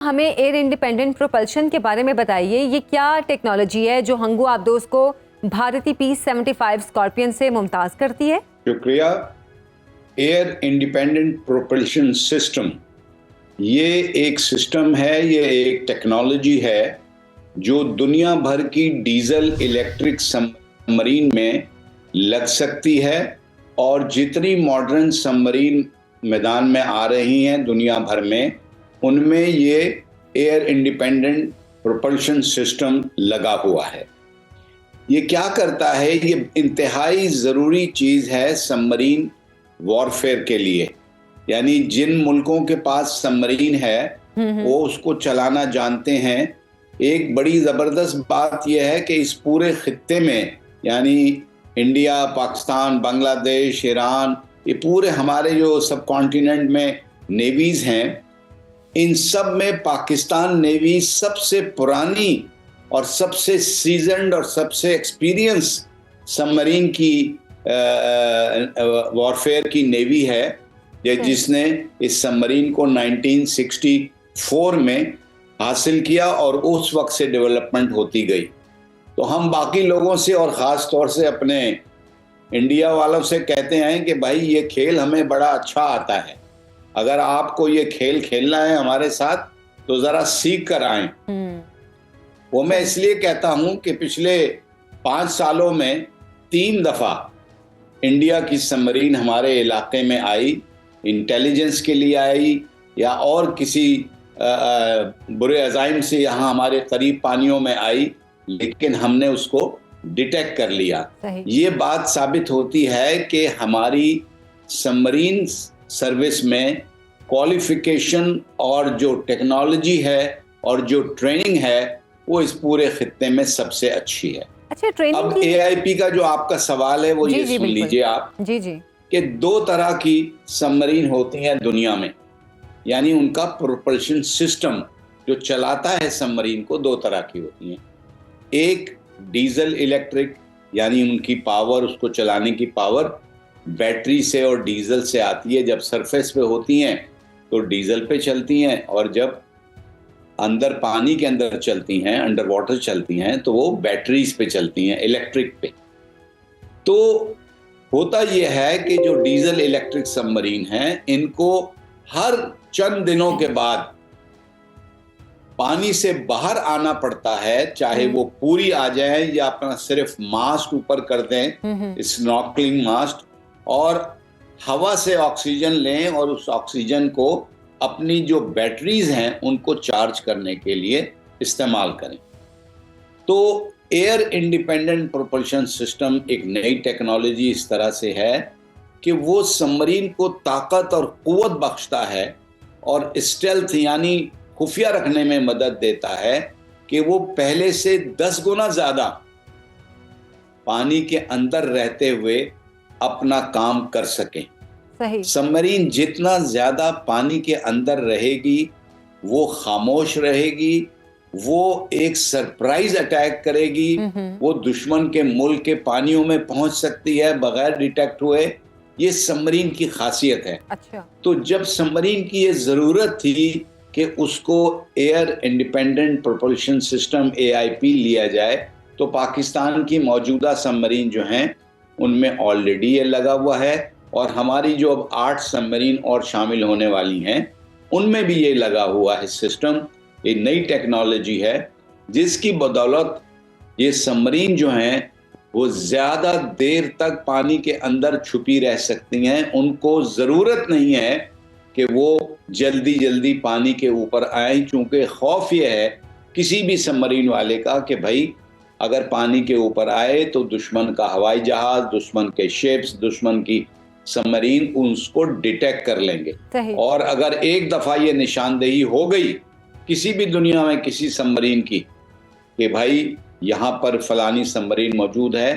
हमें air independent propulsion के बारे में बताइए, ये क्या टेक्नोलॉजी है जो हंगू आबदोस को भारतीय P-75 स्कॉर्पियन से मुमताज करती है? शुक्रिया। एयर इंडिपेंडेंट प्रोपल्शन सिस्टम ये एक सिस्टम है, ये एक टेक्नोलॉजी है जो दुनिया भर की डीजल इलेक्ट्रिक सबमरीन में लग सकती है। और जितनी मॉडर्न सबमरीन मैदान में आ रही हैं दुनिया भर में, उनमें ये एयर इंडिपेंडेंट प्रोपल्शन सिस्टम लगा हुआ है। ये क्या करता है? ये इंतहाई ज़रूरी चीज़ है सबमरीन वॉरफेयर के लिए। यानी जिन मुल्कों के पास सबमरीन है वो उसको चलाना जानते हैं। एक बड़ी ज़बरदस्त बात यह है कि इस पूरे खित्ते में, यानी इंडिया, पाकिस्तान, बांग्लादेश, ईरान, ये पूरे हमारे जो सब कॉन्टिनेंट में नेवीज़ हैं, इन सब में पाकिस्तान नेवी सबसे पुरानी और सबसे सीजन्ड और सबसे एक्सपीरियंस सबमरीन की वॉरफेयर की नेवी है, जिसने इस सबमरीन को 1964 में हासिल किया और उस वक्त से डेवलपमेंट होती गई। तो हम बाकी लोगों से और ख़ास तौर से अपने इंडिया वालों से कहते हैं कि भाई ये खेल हमें बड़ा अच्छा आता है, अगर आपको ये खेल खेलना है हमारे साथ तो ज़रा सीख कर आएं। वो मैं इसलिए कहता हूं कि पिछले 5 सालों में 3 दफ़ा इंडिया की सबमरीन हमारे इलाके में आई, इंटेलिजेंस के लिए आई या और किसी बुरे अज़ाइम से यहाँ हमारे करीब पानियों में आई, लेकिन हमने उसको डिटेक्ट कर लिया। ये बात साबित होती है कि हमारी सबमरीन सर्विस में क्वालिफिकेशन और जो टेक्नोलॉजी है और जो ट्रेनिंग है वो इस पूरे खित्ते में सबसे अच्छी है। अच्छा, ट्रेनिंग अब AIP का जो आपका सवाल है वो ये सुन लीजिए आप कि 2 तरह की सबमरीन होती हैं दुनिया में। यानी उनका प्रोपल्शन सिस्टम जो चलाता है सबमरीन को 2 तरह की होती हैं। एक डीजल इलेक्ट्रिक, यानी उनकी पावर, उसको चलाने की पावर बैटरी से और डीजल से आती है। जब सरफेस पे होती हैं तो डीजल पे चलती हैं, और जब अंदर पानी के अंदर चलती हैं, अंडर वाटर चलती हैं, तो वो बैटरीज पे चलती हैं, इलेक्ट्रिक पे। तो होता यह है कि जो डीजल इलेक्ट्रिक सबमरीन हैं, इनको हर चंद दिनों के बाद पानी से बाहर आना पड़ता है, चाहे वो पूरी आ जाए या अपना सिर्फ मास्ट ऊपर कर दें, स्नॉर्कलिंग मास्ट, और हवा से ऑक्सीजन लें और उस ऑक्सीजन को अपनी जो बैटरीज हैं उनको चार्ज करने के लिए इस्तेमाल करें। तो एयर इंडिपेंडेंट प्रोपल्शन सिस्टम एक नई टेक्नोलॉजी इस तरह से है कि वो सबमरीन को ताकत और कुव्वत बख्शता है और स्टेल्थ यानी खुफिया रखने में मदद देता है कि वो पहले से 10 गुना ज़्यादा पानी के अंदर रहते हुए अपना काम कर सकें। सबमरीन जितना ज़्यादा पानी के अंदर रहेगी वो खामोश रहेगी, वो एक सरप्राइज अटैक करेगी, वो दुश्मन के मुल्क के पानियों में पहुंच सकती है बगैर डिटेक्ट हुए। ये सबमरीन की खासियत है। अच्छा। तो जब सबमरीन की ये ज़रूरत थी कि उसको air independent propulsion system AIP लिया जाए, तो पाकिस्तान की मौजूदा सबमरीन जो हैं उनमें ऑलरेडी ये लगा हुआ है, और हमारी जो अब 8 सबमरीन और शामिल होने वाली हैं उनमें भी ये लगा हुआ है सिस्टम। ये नई टेक्नोलॉजी है जिसकी बदौलत ये सबमरीन जो हैं वो ज़्यादा देर तक पानी के अंदर छुपी रह सकती हैं। उनको ज़रूरत नहीं है कि वो जल्दी जल्दी पानी के ऊपर आए, क्योंकि खौफ ये है किसी भी सबमरीन वाले का कि भाई अगर पानी के ऊपर आए तो दुश्मन का हवाई जहाज़, दुश्मन के शिप्स, दुश्मन की सबमरीन उसको डिटेक्ट कर लेंगे। और अगर एक दफ़ा ये निशानदेही हो गई किसी भी दुनिया में किसी सबमरीन की कि भाई यहाँ पर फलानी सबमरीन मौजूद है,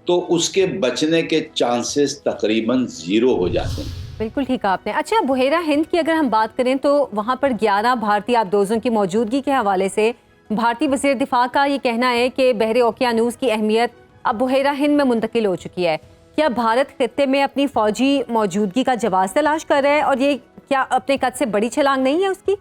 तो उसके बचने के चांसेस तकरीबन 0 हो जाते हैं। बिल्कुल ठीक कहा आपने। अच्छा, बुहेरा हिंद की अगर हम बात करें तो वहाँ पर 11 भारतीय आबदोजों की मौजूदगी के हवाले से भारतीय वज़ीर दिफा का ये कहना है कि बहरे ओकियानूस की अहमियत अब बुहेरा हिंद में मुंतकिल हो चुकी है। क्या भारत खित्ते में अपनी फौजी मौजूदगी का जवाब तलाश कर रहा है, और ये क्या अपने कद से बड़ी छलांग नहीं है उसकी?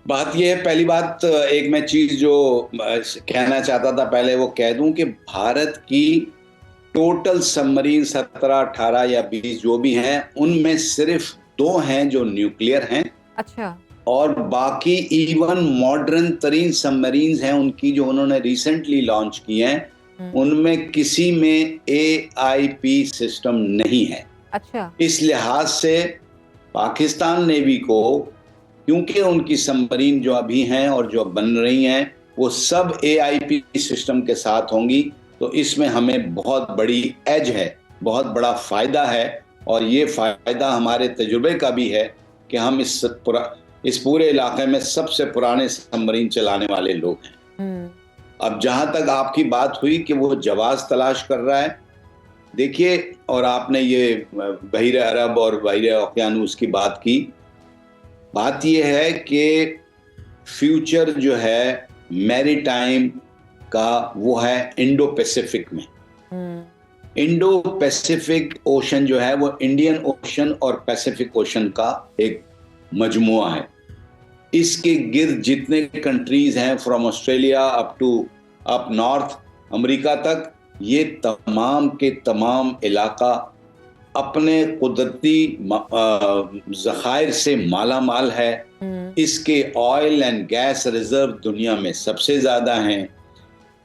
बात यह है, पहली बात एक मैं चीज जो कहना चाहता था पहले वो कह दूं कि भारत की टोटल सबमरीन 17, 18 या 20 जो भी हैं, उनमें सिर्फ 2 हैं जो न्यूक्लियर हैं। अच्छा। और बाकी इवन मॉडर्न तरीन सबमरीन्स हैं उनकी जो उन्होंने रिसेंटली लॉन्च की हैं, उनमें किसी में AIP सिस्टम नहीं है। अच्छा। इस लिहाज से पाकिस्तान नेवी को, क्योंकि उनकी सबमरीन जो अभी हैं और जो बन रही हैं वो सब AIP सिस्टम के साथ होंगी, तो इसमें हमें बहुत बड़ी एज है, बहुत बड़ा फायदा है। और ये फायदा हमारे तजुर्बे का भी है कि हम इस पूरे इलाके में सबसे पुराने सबमरीन चलाने वाले लोग हैं। अब जहां तक आपकी बात हुई कि वो जवाब तलाश कर रहा है, देखिए, और आपने ये बहिर अरब और बहिर ओकियानूस की बात की, बात ये है कि फ्यूचर जो है मैरीटाइम का वो है इंडो पैसिफिक में। इंडो पैसिफिक ओशन जो है वो इंडियन ओशन और पैसिफिक ओशन का एक मजमुआ है। इसके गिर्द जितने कंट्रीज हैं, from Australia up north America तक, ये तमाम के तमाम इलाका अपने कुदरती ज़खायर से माला माल है। इसके ऑयल एंड गैस रिजर्व दुनिया में सबसे ज़्यादा हैं।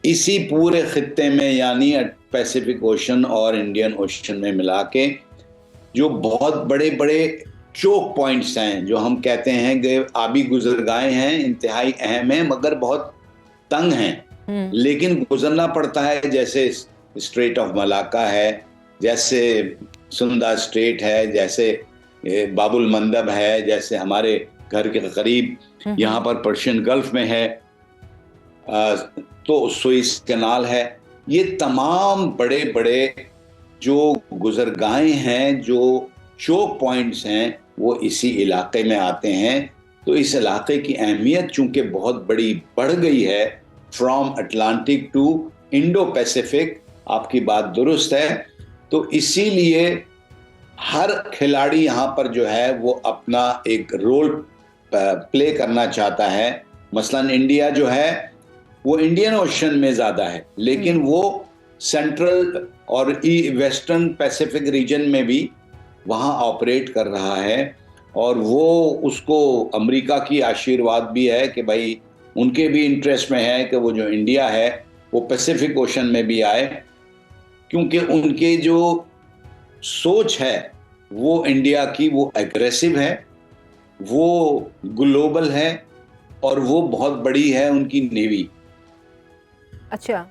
इसी पूरे खित्ते में, यानी पैसिफिक ओशन और इंडियन ओशन में मिला के, जो बहुत बड़े बड़े चोक पॉइंट्स हैं, जो हम कहते हैं कि आबी गुजरगाहें हैं, इंतहाई अहम हैं मगर बहुत तंग हैं, लेकिन गुजरना पड़ता है। जैसे स्ट्रेट ऑफ मलाका है, जैसे सुंदा स्ट्रेट है, जैसे बाबुल मंदब है, जैसे हमारे घर के करीब यहाँ पर पर्शियन गल्फ में है, तो सुइस कैनाल है। ये तमाम बड़े बड़े जो गुजरगाहें हैं, जो चोक पॉइंट्स हैं, वो इसी इलाके में आते हैं। तो इस इलाके की अहमियत चूंकि बहुत बड़ी बढ़ गई है, from Atlantic to Indo Pacific, आपकी बात दुरुस्त है। तो इसीलिए हर खिलाड़ी यहाँ पर जो है वो अपना एक रोल प्ले करना चाहता है। मसलन इंडिया जो है वो इंडियन ओशन में ज़्यादा है, लेकिन वो सेंट्रल और वेस्टर्न पैसिफिक रीजन में भी वहाँ ऑपरेट कर रहा है। और वो उसको अमेरिका की आशीर्वाद भी है कि भाई उनके भी इंटरेस्ट में है कि वो जो इंडिया है वो पैसिफिक ओशन में भी आए, क्योंकि उनके जो सोच है वो इंडिया की वो एग्रेसिव है, वो ग्लोबल है और वो बहुत बड़ी है उनकी नेवी। अच्छा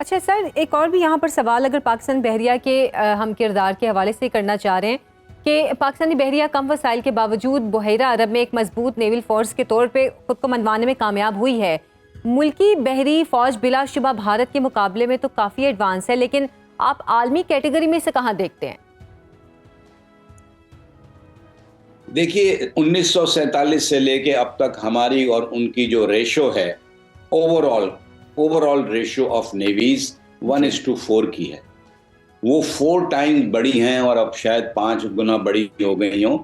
सर, एक और भी यहाँ पर सवाल अगर पाकिस्तान बहरिया के हम किरदार के हवाले से करना चाह रहे हैं कि पाकिस्तानी बहरिया कम वसाइल के बावजूद बहरा अरब में एक मजबूत नेवल फोर्स के तौर पे खुद को मनवाने में कामयाब हुई है। मुल्की बहरी फौज बिलाशुबा भारत के मुकाबले में तो काफ़ी एडवांस है, लेकिन आप आलमी कैटेगरी में से कहाँ देखते हैं? देखिए, 1947 से लेके अब तक हमारी और उनकी जो रेशो है, ओवरऑल रेशो ऑफ नेवीज 1:4 की है। वो 4 टाइम्स बड़ी हैं और अब शायद 5 गुना बड़ी हो गई हों।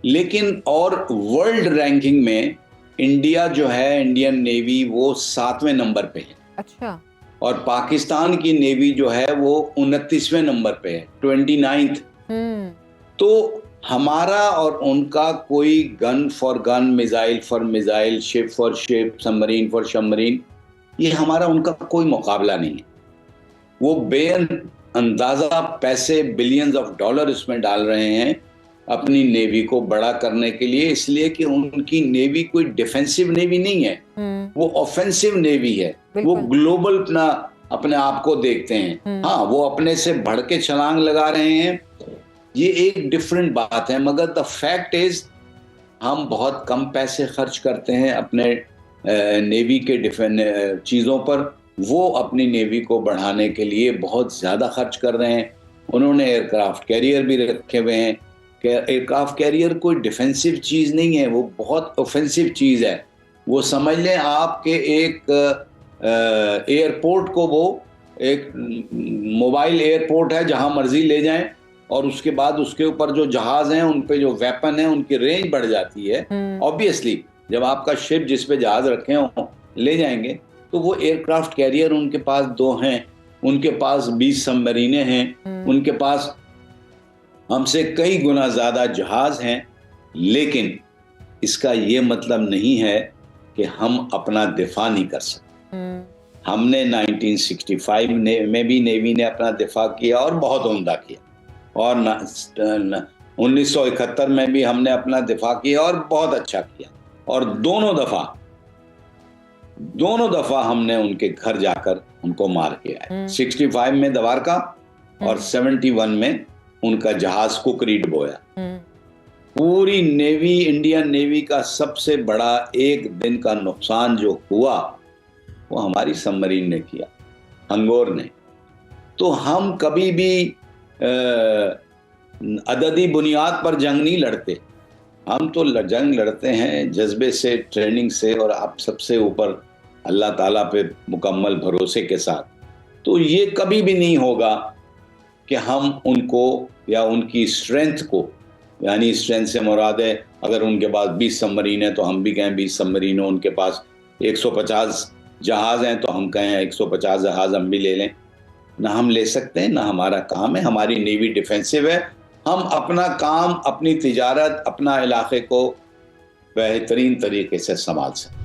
लेकिन और वर्ल्ड रैंकिंग में इंडिया जो है, इंडियन नेवी, वो 7वें नंबर पे है। अच्छा। और पाकिस्तान की नेवी जो है वो 29वें नंबर पे है, 29th। तो हमारा और उनका कोई gun for gun, missile for missile, ship for ship, submarine for submarine, ये हमारा उनका कोई मुकाबला नहीं है। वो बेअंदाजा पैसे, बिलियंस ऑफ डॉलर इसमें डाल रहे हैं अपनी नेवी को बड़ा करने के लिए, इसलिए कि उनकी नेवी कोई डिफेंसिव नेवी नहीं है, वो ऑफेंसिव नेवी है। वो ग्लोबल अपने आप को देखते हैं। हाँ, वो अपने से बढ़ के छलांग लगा रहे हैं, ये एक डिफरेंट बात है। मगर द फैक्ट इज हम बहुत कम पैसे खर्च करते हैं अपने नेवी के चीज़ों पर। वो अपनी नेवी को बढ़ाने के लिए बहुत ज़्यादा खर्च कर रहे हैं। उन्होंने एयरक्राफ्ट कैरियर भी रखे हुए हैं। एयरक्राफ्ट कैरियर कोई डिफेंसिव चीज़ नहीं है, वो बहुत ऑफेंसिव चीज़ है। वो समझ लें आपके एक एयरपोर्ट को वो एक मोबाइल एयरपोर्ट है, जहां मर्जी ले जाएं, और उसके बाद उसके ऊपर जो जहाज हैं, उन पे जो वेपन है, उनकी रेंज बढ़ जाती है ऑब्वियसली। जब आपका शिप जिस पे जहाज रखे हो ले जाएंगे, तो वो एयरक्राफ्ट कैरियर उनके पास 2 हैं, उनके पास 20 सबमरीनें हैं, उनके पास हमसे कई गुना ज्यादा जहाज हैं। लेकिन इसका ये मतलब नहीं है कि हम अपना दिफा नहीं कर सकते। हमने 1965 में भी नेवी ने अपना दिफा किया और बहुत उम्दा किया, और 1971 में भी हमने अपना दिफा किया और बहुत अच्छा किया, और दोनों दफा हमने उनके घर जाकर उनको मार के आए। 65 में दवारका और 71 में उनका जहाज कुकरी डुबोया। पूरी नेवी, इंडियन नेवी का सबसे बड़ा एक दिन का नुकसान जो हुआ वो हमारी सबमरीन ने किया, हंगोर ने। तो हम कभी भी अददी बुनियाद पर जंग नहीं लड़ते, हम तो जंग लड़ते हैं जज्बे से, ट्रेनिंग से, और आप सबसे ऊपर अल्लाह ताला पे मुकम्मल भरोसे के साथ। तो ये कभी भी नहीं होगा कि हम उनको या उनकी स्ट्रेंथ को, यानी स्ट्रेंथ से मुराद है अगर उनके पास 20 सबमरीन है तो हम भी कहें 20 सबमरीन हो, उनके पास 150 जहाज हैं तो हम कहें 150 जहाज हम भी ले लें। ना हम ले सकते हैं, ना हमारा काम है। हमारी नेवी डिफेंसिव है, हम अपना काम, अपनी तिजारत, अपना इलाके को बेहतरीन तरीके से संभाल सकते हैं।